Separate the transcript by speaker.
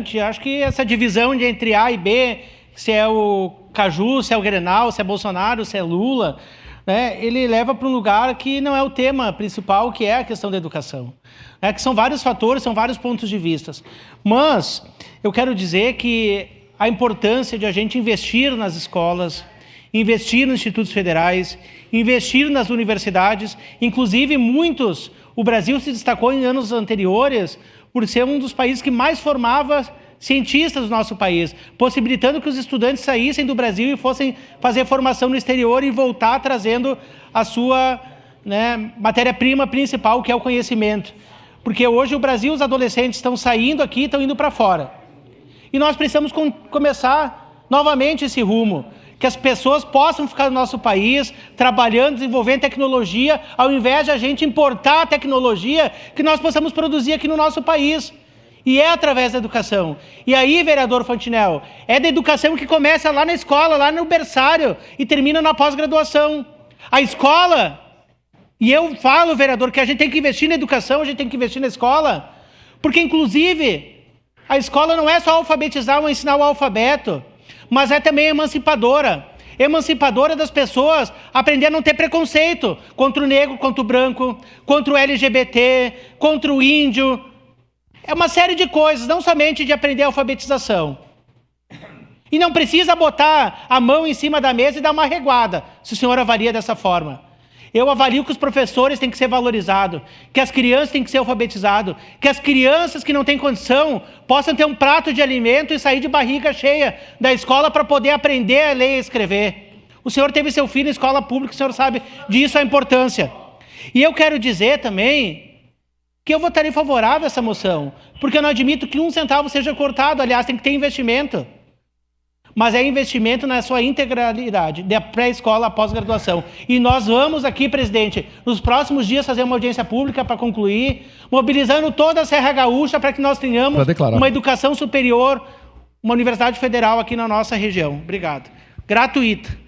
Speaker 1: adiante. Acho que essa divisão entre A e B, se é o Caju, se é o Grenal, se é Bolsonaro, se é Lula, né, ele leva para um lugar que não é o tema principal, que é a questão da educação. Que são vários fatores, são vários pontos de vista. Mas eu quero dizer que a importância de a gente investir nas escolas, investir nos institutos federais, investir nas universidades, inclusive o Brasil se destacou em anos anteriores por ser um dos países que mais formava cientistas do nosso país, possibilitando que os estudantes saíssem do Brasil e fossem fazer formação no exterior e voltar trazendo a sua matéria-prima principal, que é o conhecimento. Porque hoje o Brasil, os adolescentes estão saindo aqui, estão indo para fora. E nós precisamos começar novamente esse rumo, que as pessoas possam ficar no nosso país, trabalhando, desenvolvendo tecnologia, ao invés de a gente importar a tecnologia, que nós possamos produzir aqui no nosso país. E é através da educação. E aí, vereador Fantinel, é da educação que começa lá na escola, lá no berçário, e termina na pós-graduação. A escola, e eu falo, vereador, que a gente tem que investir na educação, a gente tem que investir na escola, porque, inclusive, a escola não é só alfabetizar ou ensinar o alfabeto, mas é também emancipadora. Emancipadora das pessoas, aprender a não ter preconceito contra o negro, contra o branco, contra o LGBT, contra o índio. É uma série de coisas, não somente de aprender a alfabetização. E não precisa botar a mão em cima da mesa e dar uma reguada, se o senhor avalia dessa forma. Eu avalio que os professores têm que ser valorizados, que as crianças têm que ser alfabetizadas, que as crianças que não têm condição possam ter um prato de alimento e sair de barriga cheia da escola para poder aprender a ler e escrever. O senhor teve seu filho em escola pública, o senhor sabe disso a importância. E eu quero dizer também que eu votarei favorável a essa moção, porque eu não admito que 1 centavo seja cortado, aliás, tem que ter investimento. Mas é investimento na sua integralidade, da pré-escola à pós-graduação. E nós vamos aqui, presidente, nos próximos dias fazer uma audiência pública para concluir, mobilizando toda a Serra Gaúcha para que nós tenhamos uma educação superior, uma universidade federal aqui na nossa região. Obrigado. Gratuita.